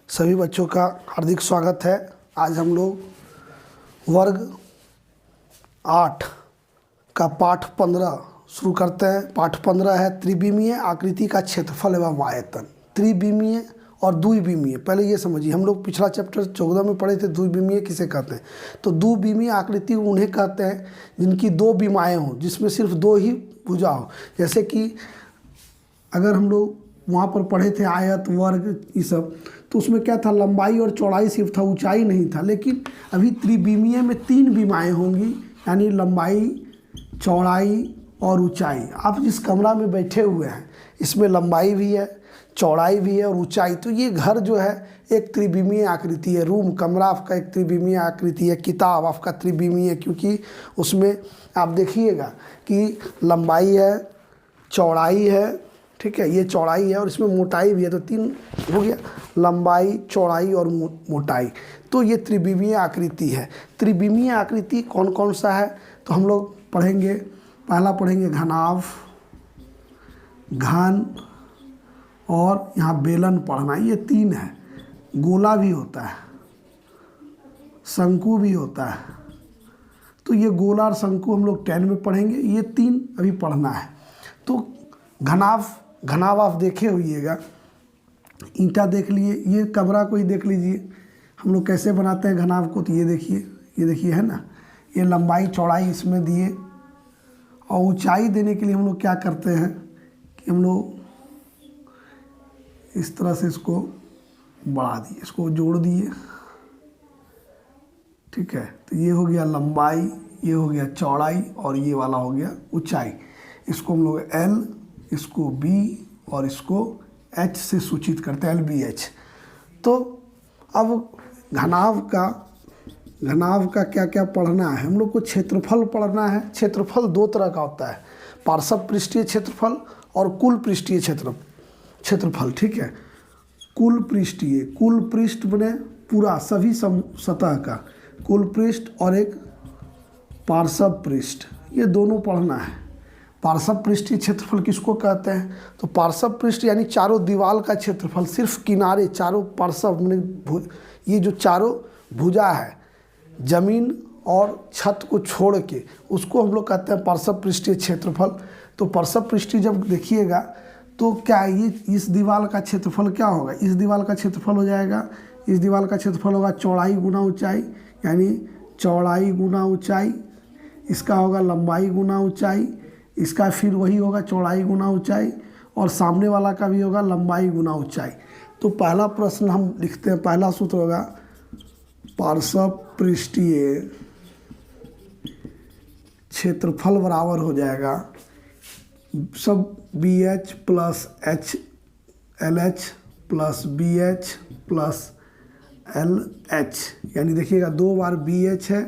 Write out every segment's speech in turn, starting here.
सभी बच्चों का हार्दिक स्वागत है। आज हम लोग वर्ग 8 का पाठ 15 शुरू करते हैं। पाठ 15 है त्रिविमीय आकृति का क्षेत्रफल एवं आयतन। त्रिविमीय और द्विविमीय, पहले ये समझिए, हम लोग पिछला चैप्टर 14 में पढ़े थे द्विविमीय किसे कहते हैं। तो द्विविमीय आकृति उन्हें कहते हैं जिनकी दो विमाएँ हों, जिसमें सिर्फ दो ही भुजा हो। जैसे कि अगर हम लोग वहाँ पर पढ़े थे आयत, वर्ग, ये सब, तो उसमें क्या था, लंबाई और चौड़ाई सिर्फ था, ऊंचाई नहीं था। लेकिन अभी त्रिविमीय में 3 विमाएँ होंगी, यानी लंबाई, चौड़ाई और ऊंचाई। आप जिस कमरा में बैठे हुए हैं इसमें लंबाई भी है, चौड़ाई भी है और ऊंचाई। तो ये घर जो है एक त्रिविमीय आकृति है। रूम, कमरा आपका एक त्रिविमीय आकृति है। किताब आपका त्रिविमीय है, क्योंकि उसमें आप देखिएगा कि लंबाई है, चौड़ाई है, ठीक है, ये चौड़ाई है और इसमें मोटाई भी है। तो 3 हो गया, लंबाई, चौड़ाई और मोटाई। तो ये त्रिविमीय आकृति है। त्रिविमीय आकृति कौन कौन सा है तो हम लोग पढ़ेंगे। पहला पढ़ेंगे घनाभ, घन और यहाँ बेलन पढ़ना, ये 3 है। गोला भी होता है, शंकु भी होता है। तो ये गोला और शंकु हम लोग 10 में पढ़ेंगे, ये 3 अभी पढ़ना है। तो घनाभ आप देखे होइएगा, ईंटा देख लिए, ये कमरा को ही देख लीजिए हम लोग कैसे बनाते हैं घनाभ को। तो ये देखिए है ना, ये लंबाई चौड़ाई इसमें दिए और ऊंचाई देने के लिए हम लोग क्या करते हैं कि हम लोग इस तरह से इसको बढ़ा दिए, इसको जोड़ दिए, ठीक है। तो ये हो गया लंबाई, ये हो गया चौड़ाई और ये वाला हो गया ऊंचाई। इसको हम लोग L, इसको B और इसको H से सूचित करते हैं, LBH। तो अब घनाभ का क्या क्या पढ़ना है हम लोग को। क्षेत्रफल पढ़ना है। क्षेत्रफल 2 तरह का होता है, पार्श्व पृष्ठीय क्षेत्रफल और कुल पृष्ठीय क्षेत्रफल, ठीक है। कुल पृष्ठ बने पूरा सभी सतह का कुल पृष्ठ और एक पार्श्व पृष्ठ, ये दोनों पढ़ना है। पार्श्व पृष्ठीय क्षेत्रफल किसको कहते हैं तो पार्श्व पृष्ठ यानी चारों दीवार का क्षेत्रफल, सिर्फ किनारे, चारों पार्श्व, ये जो चारों भुजा है जमीन और छत को छोड़ के, उसको हम लोग कहते हैं पार्श्व पृष्ठीय क्षेत्रफल। तो पार्श्व पृष्ठीय जब देखिएगा तो क्या ये इस दीवार का क्षेत्रफल क्या होगा, इस दीवार का क्षेत्रफल हो जाएगा, इस दीवार का क्षेत्रफल होगा चौड़ाई गुना ऊंचाई, यानी चौड़ाई गुना ऊंचाई। इसका होगा लंबाई गुना ऊंचाई, इसका फिर वही होगा चौड़ाई गुना ऊंचाई, और सामने वाला का भी होगा लंबाई गुना ऊंचाई। तो पहला प्रश्न हम लिखते हैं, पहला सूत्र होगा पार्श्व पृष्ठीय क्षेत्रफल बराबर हो जाएगा सब BH plus LH plus BH plus LH, यानी देखिएगा 2 बार BH है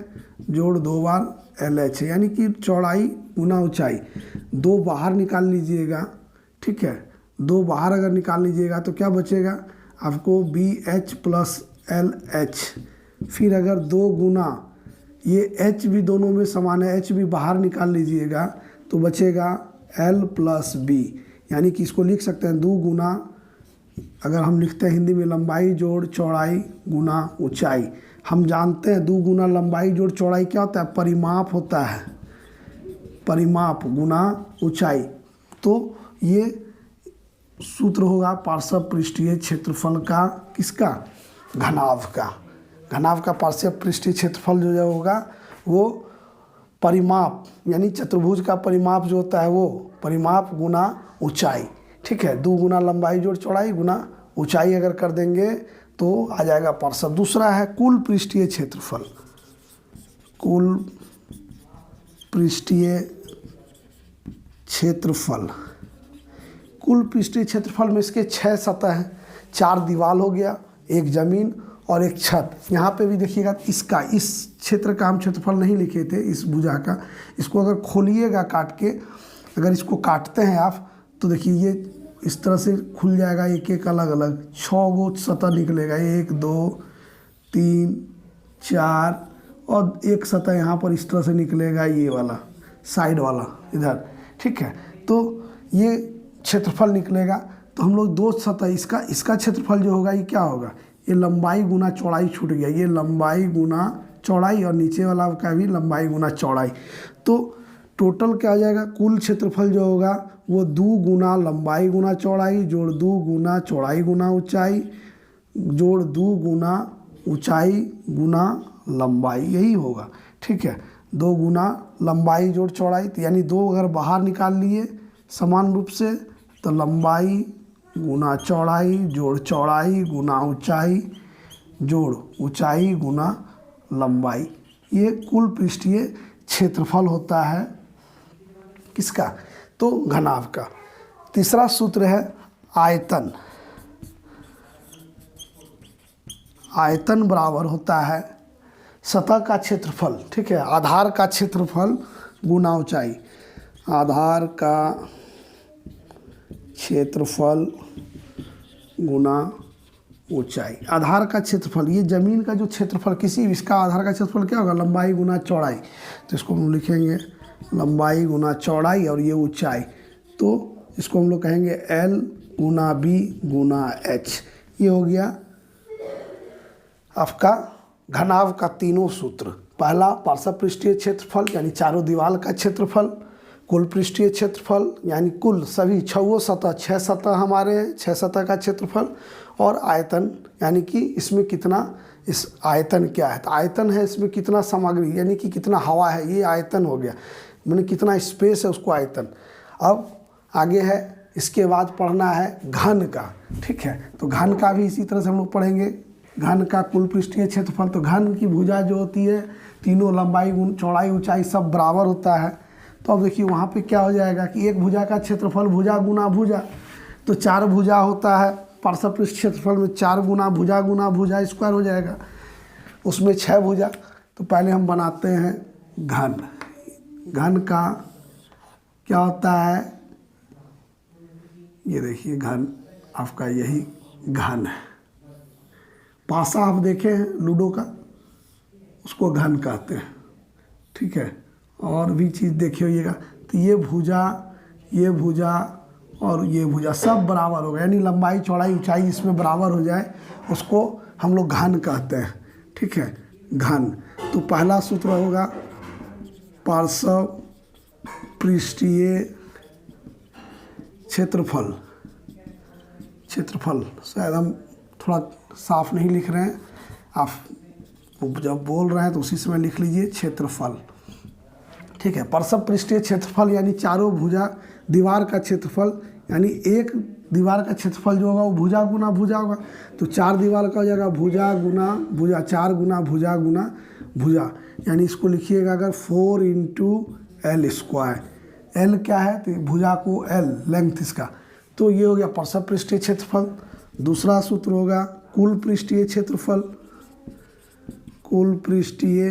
जोड़ 2 बार LH है, यानी कि चौड़ाई गुना ऊंचाई। 2 बाहर निकाल लीजिएगा, ठीक है। 2 बाहर अगर निकाल लीजिएगा तो क्या बचेगा आपको, BH प्लस LH। फिर अगर 2 गुना, ये H भी दोनों में समान है, H भी बाहर निकाल लीजिएगा तो बचेगा L प्लस B, यानी कि इसको लिख सकते हैं 2 गुना, अगर हम लिखते हैं हिंदी में, लंबाई जोड़ चौड़ाई गुना ऊंचाई। हम जानते हैं 2 गुना लंबाई जोड़ चौड़ाई क्या होता है, परिमाप होता है, परिमाप गुना ऊंचाई। तो ये सूत्र होगा पार्श्व पृष्ठीय क्षेत्रफल का, किसका, घनाभ का पार्श्व पृष्ठीय क्षेत्रफल जो होगा वो परिमाप, यानी चतुर्भुज का परिमाप जो होता है वो परिमाप गुना ऊंचाई, ठीक है। 2 गुना लंबाई जोड़ चौड़ाई गुना ऊंचाई अगर कर देंगे तो आ जाएगा पार्श्व। दूसरा है कुल पृष्ठीय क्षेत्रफल। कुल पृष्ठीय क्षेत्रफल, कुल पृष्ठीय क्षेत्रफल में इसके 6 सतह हैं, 4 दीवार हो गया, एक जमीन और एक छत। यहाँ पे भी देखिएगा इसका, इस क्षेत्र का हम क्षेत्रफल नहीं लिखे थे, इस भुजा का। इसको अगर खोलिएगा काट के, अगर इसको काटते हैं आप तो देखिए ये इस तरह से खुल जाएगा, एक एक अलग अलग 6 गो सतह निकलेगा, 1 2 3 4 और एक सतह यहाँ पर इस तरह से निकलेगा, ये वाला साइड वाला इधर, ठीक है। तो ये क्षेत्रफल निकलेगा। तो हम लोग 2 सतह, इसका क्षेत्रफल जो होगा ये क्या होगा, ये लंबाई गुना चौड़ाई छूट गया, ये लंबाई गुना चौड़ाई और नीचे वाला का भी लंबाई गुना चौड़ाई। तो टोटल क्या हो जाएगा, कुल क्षेत्रफल जो होगा वो 2 गुना लंबाई गुना चौड़ाई जोड़ 2 गुना चौड़ाई गुना ऊंचाई जोड़ 2 गुना ऊंचाई गुना लंबाई, यही होगा। ठीक है, 2 गुना लंबाई जोड़ चौड़ाई, तो यानी 2 अगर बाहर निकाल लिए समान रूप से तो लंबाई गुना चौड़ाई जोड़ चौड़ाई गुना ऊंचाई जोड़ ऊंचाई गुना लंबाई, ये कुल पृष्ठीय क्षेत्रफल होता है किसका, तो घनाभ का। तीसरा सूत्र है आयतन। आयतन बराबर होता है सतह का क्षेत्रफल, ठीक है, आधार का क्षेत्रफल गुना ऊंचाई, आधार का क्षेत्रफल गुना ऊंचाई। आधार का क्षेत्रफल, ये जमीन का जो क्षेत्रफल किसी इसका आधार का क्षेत्रफल क्या होगा, लंबाई गुना चौड़ाई, तो इसको हम लिखेंगे लंबाई गुना चौड़ाई और ये ऊंचाई, तो इसको हम लोग कहेंगे L गुना B गुना H। ये हो गया आपका घनाभ का तीनों सूत्र। पहला पार्श्व पृष्ठीय क्षेत्रफल यानी चारों दीवार का क्षेत्रफल, कुल पृष्ठीय क्षेत्रफल यानी कुल सभी 6 सतह 6 सतह हमारे हैं, 6 सतह का क्षेत्रफल, और आयतन यानी कि इसमें कितना, इस आयतन क्या है, तो आयतन है इसमें कितना सामग्री यानी कि कितना हवा है, ये आयतन हो गया, मैंने कितना स्पेस है उसको आयतन। अब आगे है, इसके बाद पढ़ना है घन का। ठीक है, तो घन का भी इसी तरह से हम लोग पढ़ेंगे। घन का कुल पृष्ठीय क्षेत्रफल, तो घन की भुजा जो होती है तीनों लंबाई चौड़ाई ऊंचाई सब बराबर होता है। तो अब देखिए वहाँ पे क्या हो जाएगा कि एक भुजा का क्षेत्रफल भुजा गुना भुजा, तो 4 भुजा होता है पार्श्व पृष्ठ क्षेत्रफल में, 4 गुना भुजा स्क्वायर हो जाएगा, उसमें 6 भुजा। तो पहले हम बनाते हैं घन। घन का क्या होता है, ये देखिए घन आपका यही घन है। पासा आप देखे हैं लूडो का, उसको घन कहते हैं। ठीक है, और भी चीज़ देखे होइएगा, तो ये भुजा और ये भुजा सब बराबर हो गए, यानी लंबाई चौड़ाई ऊंचाई इसमें बराबर हो जाए उसको हम लोग घन कहते हैं। ठीक है, घन। तो पहला सूत्र होगा पार्श्व पृष्ठीय क्षेत्रफल। शायद हम थोड़ा साफ नहीं लिख रहे हैं, आप जब बोल रहे हैं तो उसी समय लिख लीजिए क्षेत्रफल। ठीक है, पार्श्व पृष्ठीय क्षेत्रफल यानी चारों भुजा दीवार का क्षेत्रफल, यानी एक दीवार का क्षेत्रफल जो होगा वो भुजा गुना भुजा होगा, तो 4 दीवार का हो जाएगा भुजा गुना भुजा, 4 गुना भुजा, यानी इसको लिखिएगा अगर 4 × L स्क्वायर। L क्या है, तो भुजा को L लेंथ इसका, तो ये हो गया पार्श्व पृष्ठीय क्षेत्रफल। दूसरा सूत्र होगा कुल पृष्ठीय क्षेत्रफल। कुल पृष्ठीय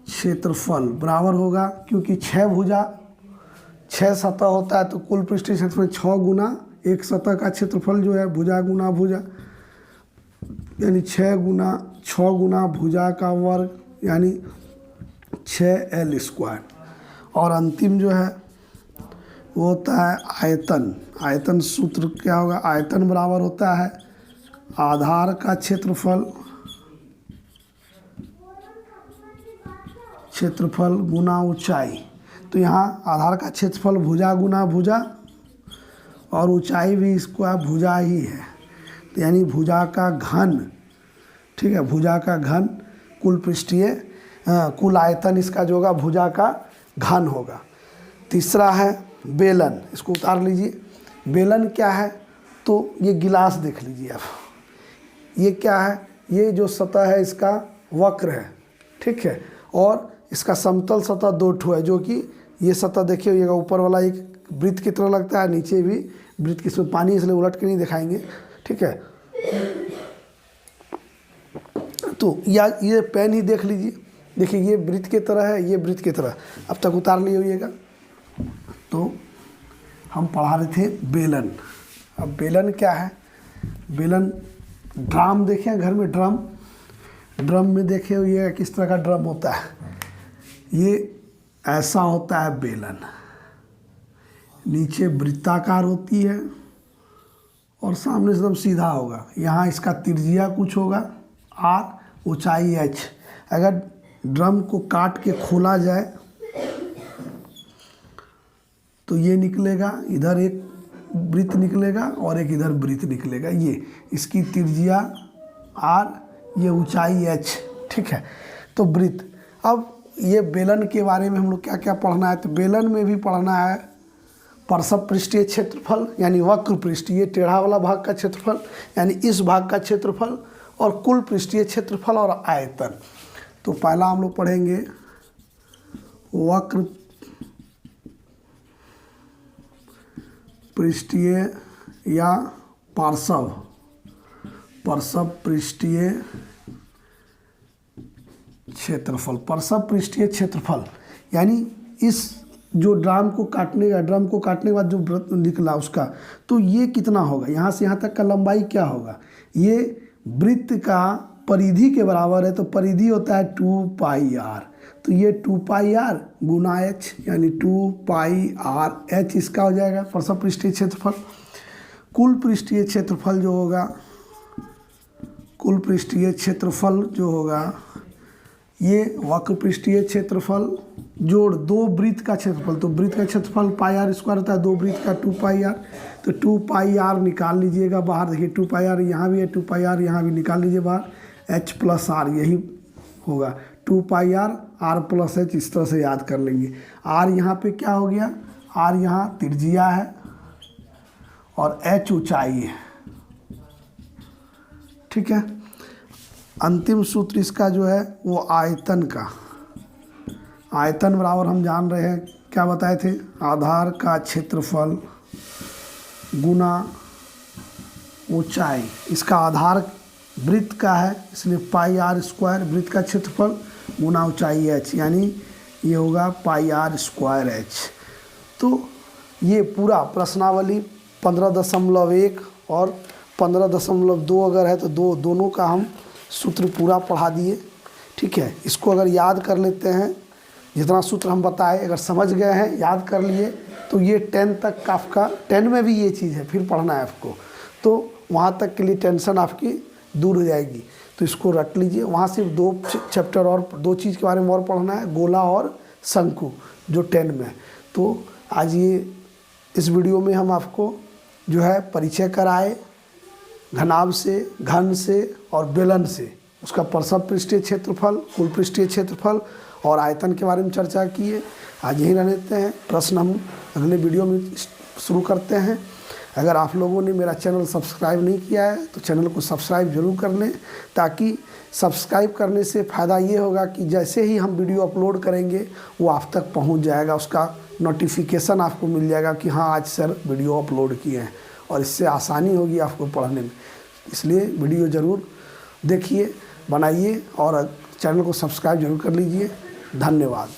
क्षेत्रफल बराबर होगा, क्योंकि 6 भुजा 6 सतह होता है, तो कुल पृष्ठीय क्षेत्रफल 6 गुना एक सतह का क्षेत्रफल जो है भुजा गुना भुजा, यानी 6 गुना भुजा का वर्ग यानी 6L स्क्वायर। और अंतिम जो है वो होता है आयतन। आयतन सूत्र क्या होगा, आयतन बराबर होता है आधार का क्षेत्रफल गुना ऊंचाई। तो यहाँ आधार का क्षेत्रफल भुजा गुना भुजा और ऊंचाई भी इसका भुजा ही है, तो यानी भुजा का घन। ठीक है, भुजा का घन कुल पृष्ठीय कुल आयतन इसका जो होगा भुजा का घन होगा। तीसरा है बेलन, इसको उतार लीजिए। बेलन क्या है, तो ये गिलास देख लीजिए आप, ये क्या है, ये जो सतह है इसका वक्र है। ठीक है, और इसका समतल सतह 2 ठो है, जो कि ये सतह देखिए होइएगा ऊपर वाला एक वृत्त की तरह लगता है, नीचे भी वृत्त की, इसमें पानी इसलिए उलट के नहीं दिखाएंगे। ठीक है, तो या ये पेन ही देख लीजिए, देखिए ये वृत्त की तरह है, ये वृत्त की तरह। अब तक उतार लिए होइएगा। तो हम पढ़ा रहे थे बेलन। अब बेलन क्या है, बेलन ड्रम देखें घर में, ड्रम में देखे हुए किस तरह का ड्रम होता है, ये ऐसा होता है बेलन, नीचे वृत्ताकार होती है और सामने से एकदम सीधा होगा। यहाँ इसका त्रिज्या कुछ होगा r, ऊंचाई h। अगर ड्रम को काट के खोला जाए तो ये निकलेगा, इधर एक वृत्त निकलेगा और एक इधर वृत्त निकलेगा। ये इसकी त्रिज्या r, ये ऊंचाई h, ठीक है। तो वृत्त। अब ये बेलन के बारे में हम लोग क्या क्या पढ़ना है, तो बेलन में भी पढ़ना है परसप पृष्ठीय क्षेत्रफल यानी वक्र पृष्ठ, ये टेढ़ा वाला भाग का क्षेत्रफल यानी इस भाग का क्षेत्रफल, और कुल पृष्ठीय क्षेत्रफल और आयतन। तो पहला हम लोग पढ़ेंगे वक्र पृष्ठीय या पार्श्व पृष्ठीय क्षेत्रफल। पार्श्व पृष्ठीय क्षेत्रफल यानी इस जो ड्रम को काटने के बाद जो वृत्त निकला उसका, तो ये कितना होगा, यहाँ से यहाँ तक का लंबाई क्या होगा, ये वृत्त का परिधि के बराबर है। तो परिधि होता है 2πr, तो ये 2πr गुना h यानी 2πr h इसका हो जाएगा पार्श्व पृष्ठीय क्षेत्रफल। कुल पृष्ठीय क्षेत्रफल जो होगा, कुल पृष्ठीय क्षेत्रफल जो होगा, ये वक्र पृष्ठीय क्षेत्रफल जोड़ दो वृत्त का क्षेत्रफल। तो वृत्त का क्षेत्रफल πr स्क्वायर होता है, दो वृत्त का 2πr, तो 2πr निकाल लीजिएगा बाहर। देखिए 2πr यहाँ भी है, 2πr यहाँ भी निकाल लीजिए बाहर, h प्लस r यही होगा 2πr r प्लस h, इस तरह से याद कर लेंगे। r यहाँ पे क्या हो गया, r यहाँ त्रिज्या है और h ऊंचाई है, ठीक है। अंतिम सूत्र इसका जो है वो आयतन का, आयतन बराबर हम जान रहे हैं क्या बताए थे, आधार का क्षेत्रफल गुना ऊंचाई। इसका आधार वृत्त का है इसलिए πr स्क्वायर, वृत्त का क्षेत्रफल गुना ऊंचाई h, यानी ये होगा πr स्क्वायर h। तो ये पूरा प्रश्नावली 15.1 और 15.2 अगर है तो दोनों का हम सूत्र पूरा पढ़ा दिए, ठीक है। इसको अगर याद कर लेते हैं, जितना सूत्र हम बताए अगर समझ गए हैं, याद कर लिए, तो ये 10 तक का आपका, 10 में भी ये चीज़ है, फिर पढ़ना है आपको, तो वहाँ तक के लिए टेंशन आपकी दूर हो जाएगी। तो इसको रख लीजिए। वहाँ सिर्फ 2 चैप्टर और 2 चीज़ के बारे में और पढ़ना है, गोला और शंकु, जो 10 में है। तो आज ये इस वीडियो में हम आपको जो है परिचय कराए घनाभ से, घन से और बेलन से, उसका पार्श्व पृष्ठीय क्षेत्रफल, कुल पृष्ठीय क्षेत्रफल और आयतन के बारे में चर्चा किए। आज यहीं रहने देते हैं, प्रश्न हम अगले वीडियो में शुरू करते हैं। अगर आप लोगों ने मेरा चैनल सब्सक्राइब नहीं किया है तो चैनल को सब्सक्राइब जरूर कर लें, ताकि सब्सक्राइब करने से फ़ायदा ये होगा कि जैसे ही हम वीडियो अपलोड करेंगे वो आप तक पहुंच जाएगा, उसका नोटिफिकेशन आपको मिल जाएगा कि हाँ आज सर वीडियो अपलोड किए हैं, और इससे आसानी होगी आपको पढ़ने में। इसलिए वीडियो ज़रूर देखिए, बनाइए और चैनल को सब्सक्राइब जरूर कर लीजिए। धन्यवाद।